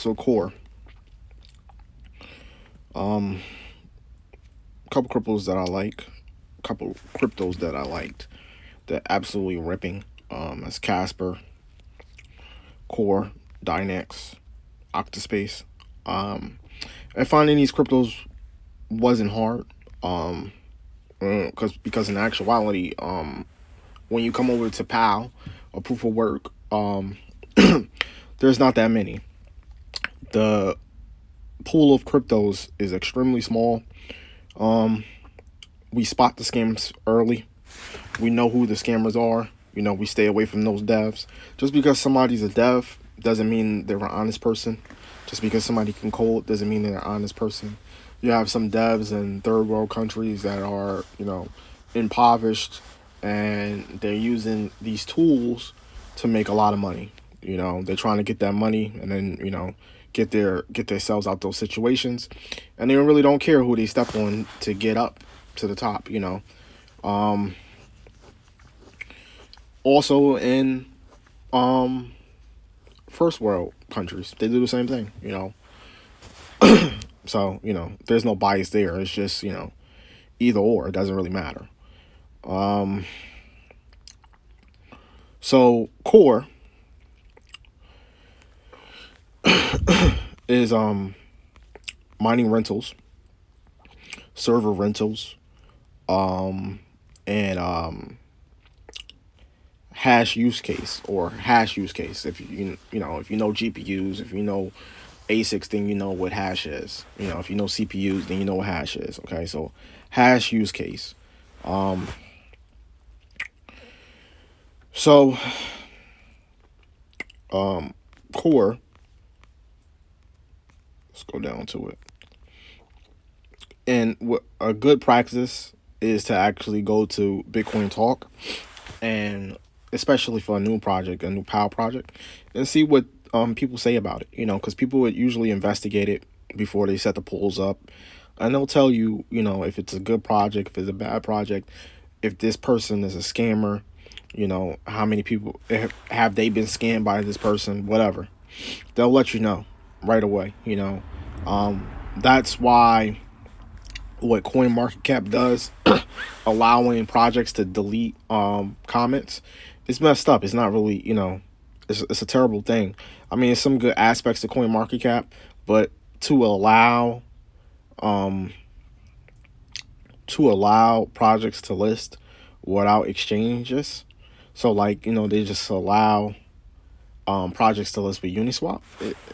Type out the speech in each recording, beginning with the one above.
So Core, um, couple cryptos that I like, couple cryptos that I liked that absolutely ripping. As Casper, Core, Dynex, Octaspace. Um, and finding these cryptos wasn't hard. Um, because in actuality, when you come over to PAL or proof of work, there's not that many. The pool of cryptos is extremely small. Um, we spot the scams early. We know who the scammers are. We stay away from those devs. Just because somebody's a dev doesn't mean they're an honest person. Just because somebody can code doesn't mean they're an honest person. You have some devs in third world countries that are, impoverished, and they're using these tools to make a lot of money. They're trying to get that money and then, get themselves out those situations. And they really don't care who they step on to get up to the top. Um Also in first world countries, they do the same thing. So, there's no bias there. It's just, either or. It doesn't really matter. Um, so Core is mining rentals, server rentals, and hash use case. If if you know GPUs, if you know ASICs, then you know what hash is. If you know CPUs, then you know what hash is. Okay, so hash use case. Um, so Core. Let's go down to it. And what a good practice is to actually go to Bitcoin Talk, and especially for a new project, a new PAL project, and see what people say about it. Because people would usually investigate it before they set the polls up, and they'll tell you, if it's a good project, if it's a bad project, if this person is a scammer, how many people have they been scammed by this person, whatever. They'll let you know right away. That's why what CoinMarketCap does, allowing projects to delete comments, it's messed up. It's not really, it's a terrible thing. I mean, it's some good aspects to CoinMarketCap, but to allow um projects to list without exchanges, so like they just allow projects to list with Uniswap.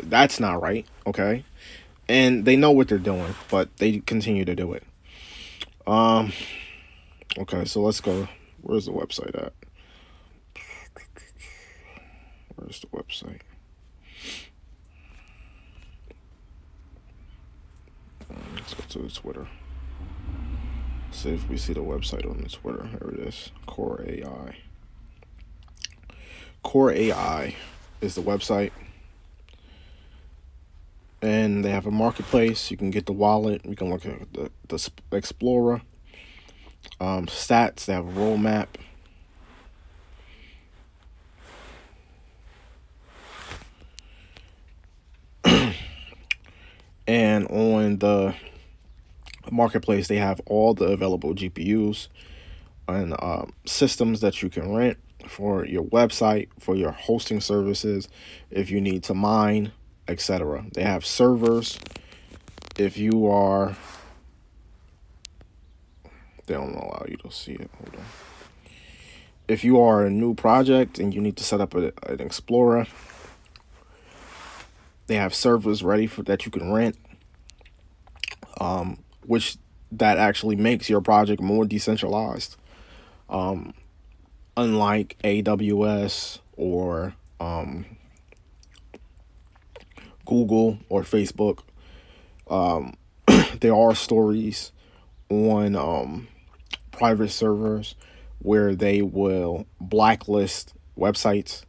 That's not right. Okay, and they know what they're doing, but they continue to do it. Um, okay, so let's go. Where's the website at? Where's the website? Let's go to the Twitter. See if we see the website on the Twitter. Here it is. Core AI. Core AI is the website. And they have a marketplace. You can get the wallet. You can look at the Explorer. Stats. They have a roadmap. And on the marketplace, they have all the available GPUs and systems that you can rent for your website, for your hosting services, if you need to mine, etc. They have servers. If you are, they don't allow you to see it. Hold on. If you are a new project and you need to set up an Explorer, they have servers ready for that you can rent, which that actually makes your project more decentralized. Unlike AWS or Google or Facebook, there are stories on private servers where they will blacklist websites.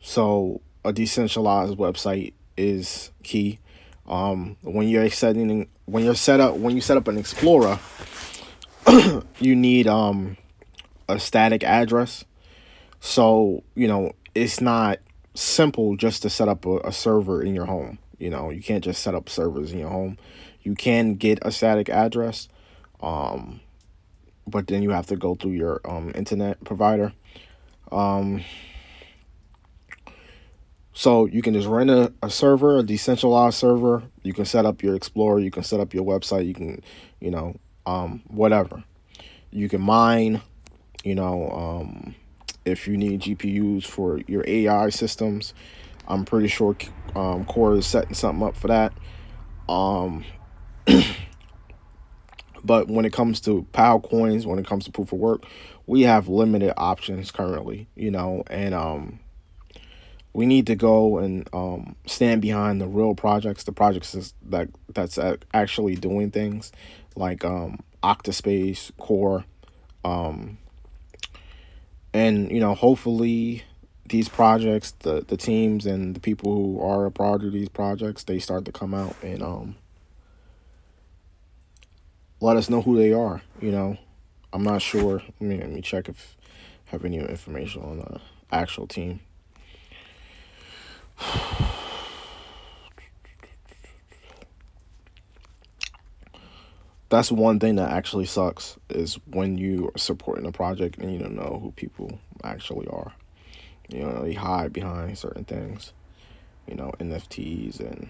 So a decentralized website is key. When you set up an Explorer, you need a static address. So it's not simple just to set up a server in your home. You know, you can't just set up servers in your home. You can get a static address, um, but then you have to go through your internet provider. Um, so you can just rent a server, a decentralized server. You can set up your Explorer. You can set up your website. You can, you know, whatever. You can mine. You know, if you need GPUs for your AI systems, I'm pretty sure Core is setting something up for that. Um, but when it comes to POW coins, when it comes to proof of work, we have limited options currently, you know, and we need to go and stand behind the real projects, the projects that's actually doing things like Octaspace, Core, um, and you know, hopefully these projects, the teams and the people who are a part of these projects, they start to come out and let us know who they are. You know, I'm not sure. Let me check if I have any information on the actual team. That's one thing that actually sucks is when you are supporting a project and you don't know who people actually are. You know, they hide behind certain things. You know, NFTs and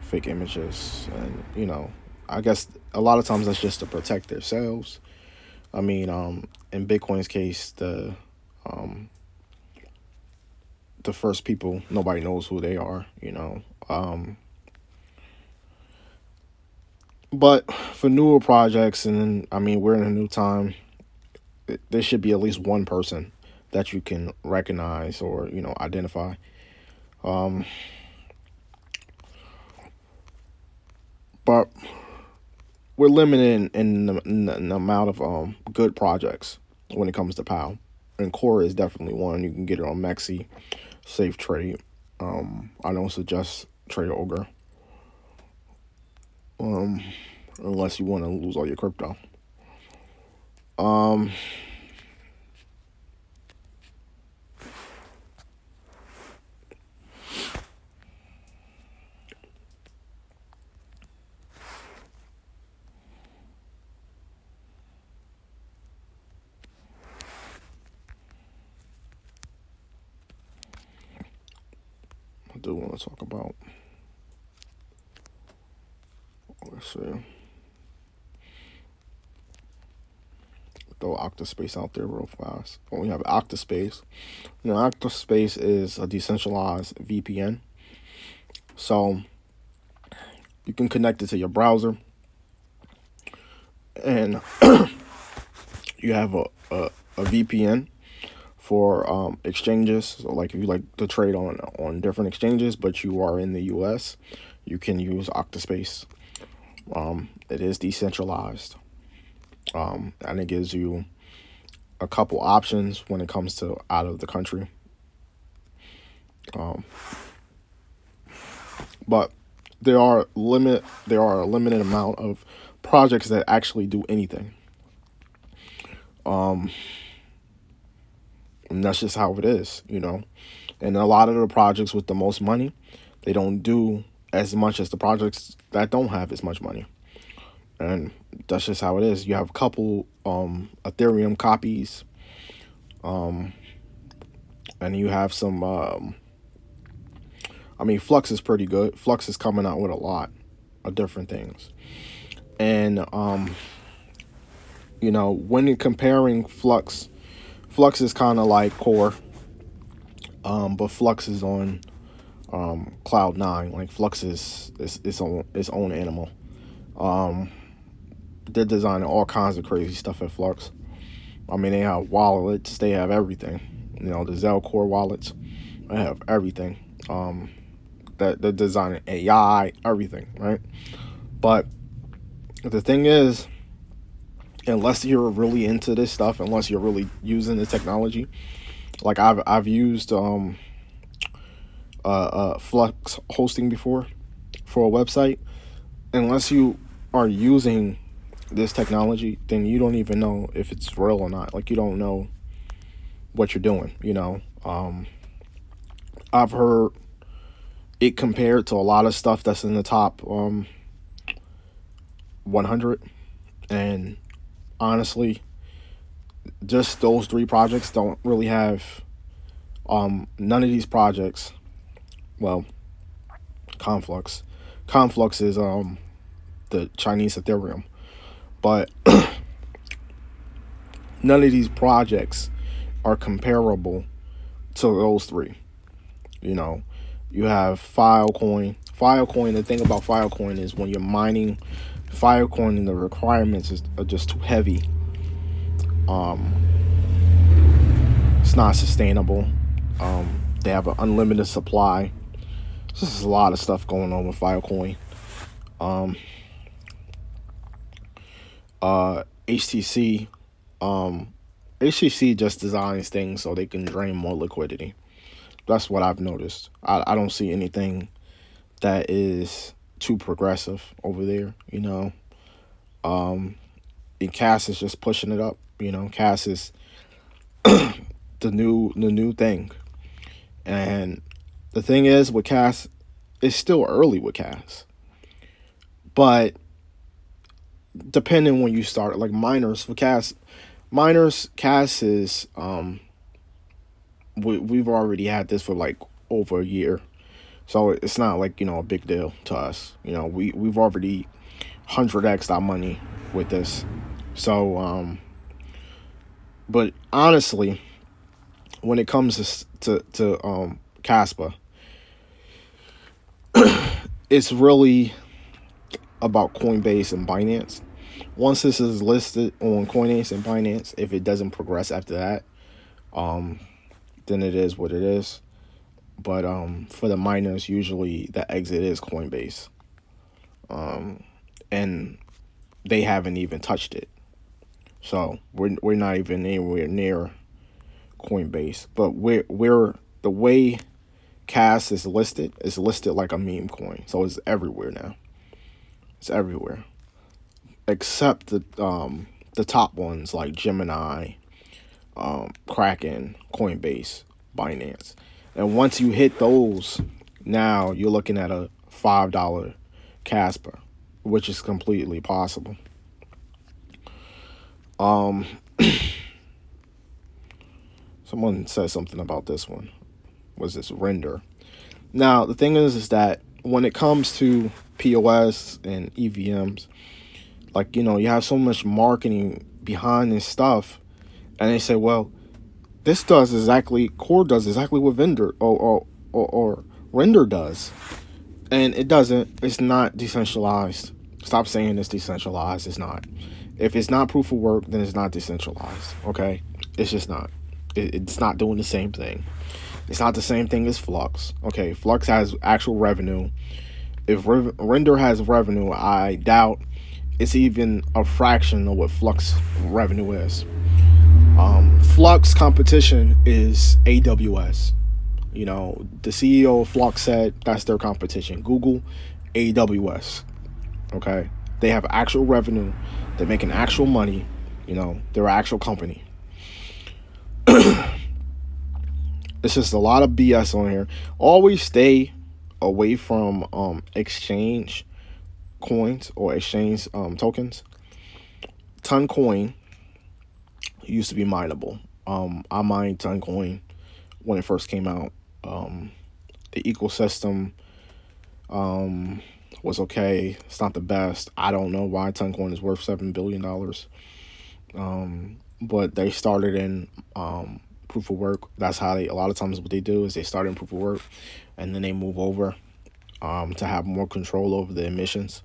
fake images, and you know, I guess a lot of times that's just to protect themselves. I mean, in Bitcoin's case, um, the first people, nobody knows who they are. You know, but for newer projects, and then I mean, we're in a new time. There should be at least one person that you can recognize or you know identify. Um, but we're limited in the amount of good projects when it comes to POW. And Core is definitely one. You can get it on Mexi, Safe Trade. I don't suggest Trade Ogre unless you want to lose all your crypto. Um, I do want to talk about. Let's see. Throw Octaspace out there real fast. Well, we have Octaspace. Now, Octaspace is a decentralized VPN. So you can connect it to your browser, and you have a VPN for exchanges. So, like if you like to trade on different exchanges, but you are in the U.S., you can use Octaspace. It is decentralized, and it gives you a couple options when it comes to out of the country. But there are a limited amount of projects that actually do anything. And that's just how it is, you know. And a lot of the projects with the most money, they don't do as much as the projects that don't have as much money. And that's just how it is. You have a couple Ethereum copies, and you have some I mean, Flux is pretty good. Flux is coming out with a lot of different things. And you know, when you're comparing Flux is kind of like Core, but Flux is on Cloud 9. Like Flux is its own animal. They're designing all kinds of crazy stuff at Flux. I mean, they have wallets, they have everything. You know, the Zell Core wallets, they have everything. That they're designing AI, everything, right? But the thing is, unless you're really into this stuff, unless you're really using the technology, like I've used Flux hosting before for a website. Unless you are using this technology, then you don't even know if it's real or not. Like you don't know what you're doing, you know. I've heard it compared to a lot of stuff that's in the top 100. And honestly, just those three projects don't really have none of these projects. Well, Conflux. Conflux is the Chinese Ethereum, but none of these projects are comparable to those three. You know, you have Filecoin. Filecoin. The thing about Filecoin is when you're mining Filecoin, and the requirements are just too heavy. It's not sustainable. They have an unlimited supply. So there's a lot of stuff going on with Filecoin. HTC. HTC just designs things so they can drain more liquidity. That's what I've noticed. I don't see anything that is too progressive over there, you know. And Cass is just pushing it up, you know. Cass is the new thing. And the thing is with Cass, it's still early with Cass. But depending when you start, like miners for Cass, Cass is we've already had this for like over a year. So it's not like, you know, a big deal to us. You know, we've already 100x'd our money with this. So but honestly, when it comes to Casper, it's really about Coinbase and Binance. Once this is listed on Coinbase and Binance, if it doesn't progress after that, then it is what it is. But for the miners, usually the exit is Coinbase. And they haven't even touched it. So we're not even anywhere near Coinbase. But we're the way Cass is listed like a meme coin. So it's everywhere now. It's everywhere. Except the top ones like Gemini, Kraken, Coinbase, Binance. And once you hit those, now you're looking at a $5 Casper, which is completely possible. Someone said something about this one. Was this render? Now, the thing is that when it comes to POS and EVMs, like, you know, you have so much marketing behind this stuff, and they say, well, Core does exactly what vendor or render does. And it doesn't. It's not decentralized. Stop saying it's decentralized. It's not. If it's not proof of work, then it's not decentralized. Okay? It's just not. It's not doing the same thing. It's not the same thing as Flux. Okay, Flux has actual revenue. If Render has revenue, I doubt it's even a fraction of what Flux revenue is. Flux competition is AWS. You know, the CEO of Flux said that's their competition. Google, AWS. Okay? They have actual revenue. They're making actual money. You know, they're an actual company. It's just a lot of BS on here. Always stay away from exchange coins or exchange tokens. Toncoin used to be mineable. I mined Toncoin when it first came out. The ecosystem was okay. It's not the best. I don't know why Toncoin is worth $7 billion. But they started in proof of work. That's how a lot of times what they do is they start in proof of work and then they move over to have more control over the emissions,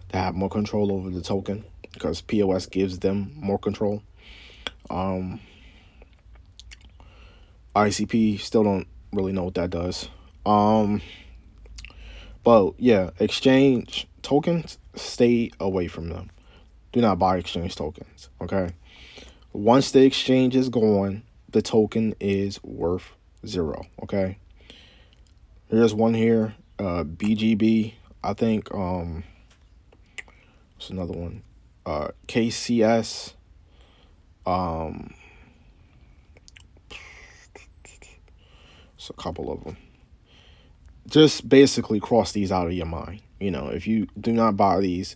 to have more control over the token, because POS gives them more control. ICP still don't really know what that does. But yeah, exchange tokens, stay away from them. Do not buy exchange tokens, okay? Once the exchange is gone, the token is worth zero, okay? Here's one here, BGB, I think, what's another one? KCS, it's a couple of them. just basically cross these out of your mind. You know, if you do not buy these,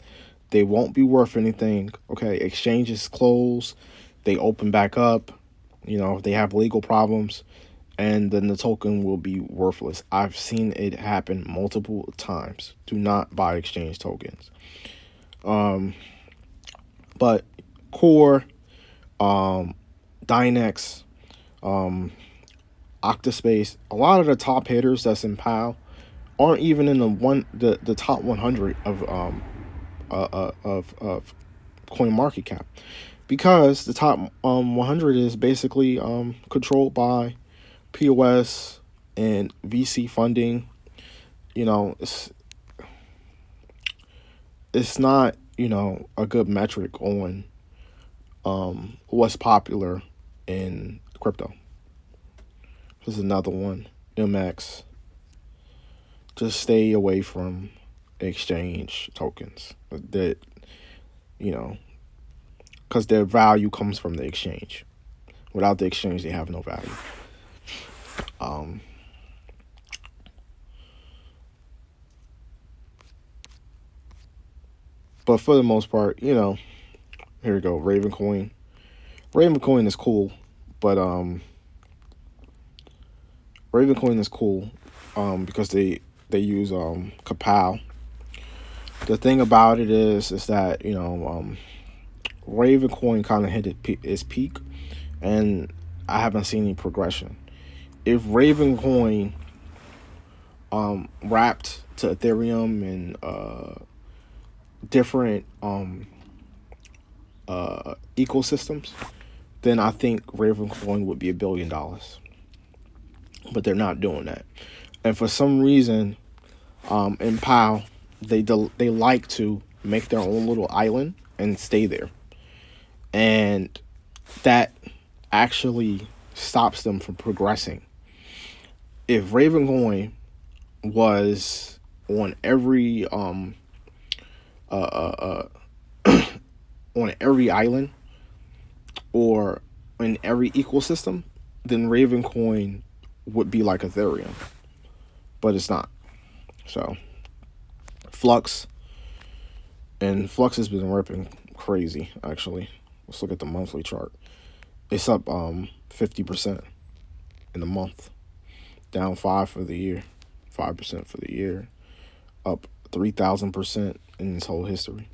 they won't be worth anything. Okay, exchanges close, they open back up. You know, if they have legal problems, and then the token will be worthless. I've seen it happen multiple times. Do not buy exchange tokens. But Core, Dynex, Octaspace, a lot of the top hitters that's in PAL aren't even in the top 100 of coin market cap, because the top 100 is basically controlled by POS and VC funding. You know, it's not, you know, a good metric on what's popular in crypto. There's another one, MX. Just stay away from exchange tokens that, you know, because their value comes from the exchange. Without the exchange, they have no value. But for the most part, you know, here we go. Ravencoin. Ravencoin is cool, but Ravencoin is cool because they use Capal. The thing about it is that, you know, Ravencoin kind of hit its peak, and I haven't seen any progression. If Ravencoin wrapped to Ethereum and different ecosystems, then I think Ravencoin would be $1 billion. But they're not doing that, and for some reason, in POW, they like to make their own little island and stay there, and that actually stops them from progressing. If Ravencoin was on every on every island or in every ecosystem, then Ravencoin would be like Ethereum, but it's not. So Flux has been ripping crazy. Actually, let's look at the monthly chart. It's up 50% in the month, down 5% for the year, up 3,000% in its whole history.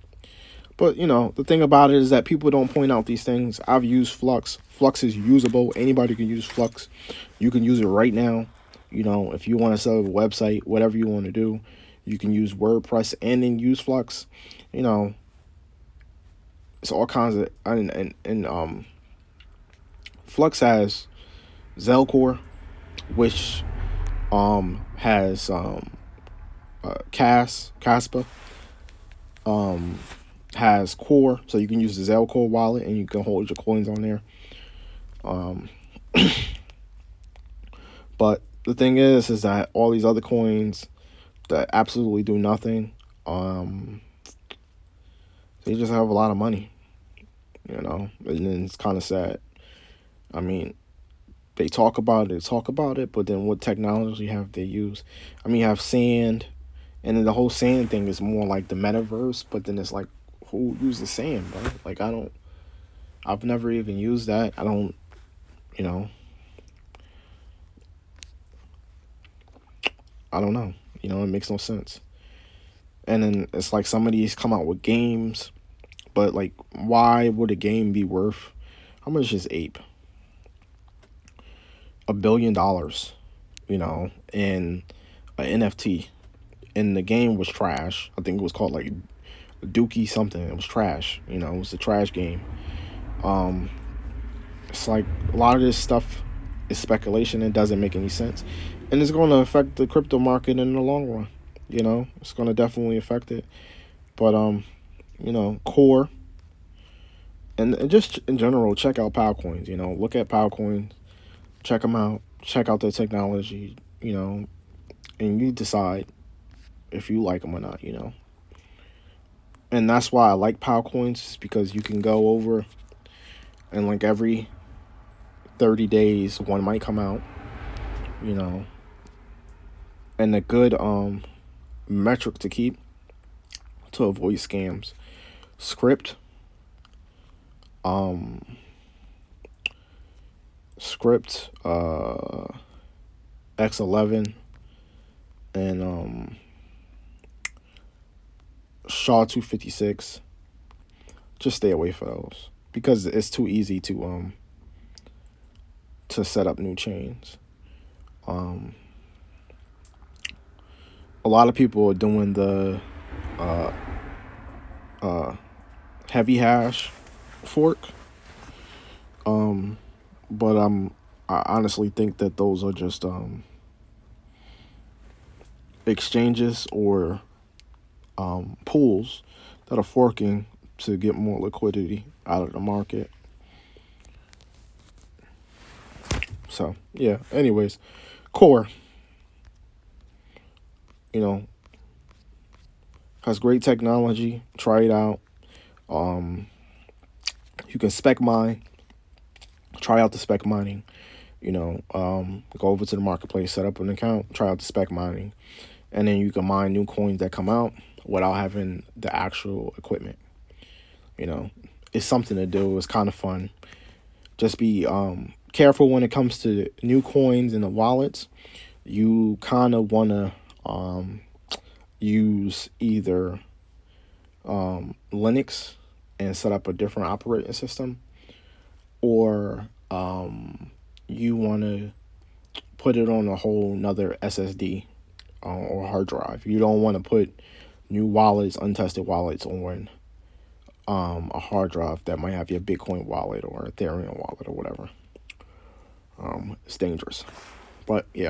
But, you know, the thing about it is that people don't point out these things. I've used Flux. Flux is usable. Anybody can use Flux. You can use it right now. You know, if you want to set up a website, whatever you want to do, you can use WordPress and then use Flux. You know, it's all kinds of, and Flux has Clore, which has Casper, has Core, so you can use the Clore wallet and you can hold your coins on there. But the thing is that all these other coins that absolutely do nothing, they just have a lot of money, you know, and then it's kind of sad. I mean, they talk about it, but then what technology have they used? I mean, you have sand, and then the whole sand thing is more like the metaverse, but then it's like, who uses sand, bro? Like, I've never even used that. I don't, you know, I don't know. You know, it makes no sense. And then it's like some of these come out with games, but like, why would a game be worth, how much is Ape? $1 billion, you know, in an NFT. And the game was trash. I think it was called like Dookie something. It was trash. You know, it was a trash game. It's like a lot of this stuff is speculation. It doesn't make any sense. And it's going to affect the crypto market in the long run. You know, it's going to definitely affect it. But, you know, Core, and just in general, check out Palcoins. You know, look at Palcoins, check them out, check out their technology, you know, and you decide if you like them or not, you know. And that's why I like Palcoins, because you can go over and like every 30 days, one might come out, you know, and a good metric to keep to avoid scams. Script, script, X11, and Shaw 256. Just stay away from those because it's too easy to set up new chains. A lot of people are doing the heavy hash fork, but I honestly think that those are just exchanges or pools that are forking to get more liquidity out of the market. So yeah, anyways, Core, has great technology. Try it out. You can spec mine. Try out the spec mining. Go over to the marketplace, set up an account, try out the spec mining, and then you can mine new coins that come out without having the actual equipment. It's something to do. It's kind of fun. Just be careful when it comes to new coins in the wallets. You kind of want to use either Linux and set up a different operating system, or you want to put it on a whole nother SSD or hard drive. You don't want to put new wallets, untested wallets on a hard drive that might have your Bitcoin wallet or Ethereum wallet or whatever. It's dangerous. But yeah.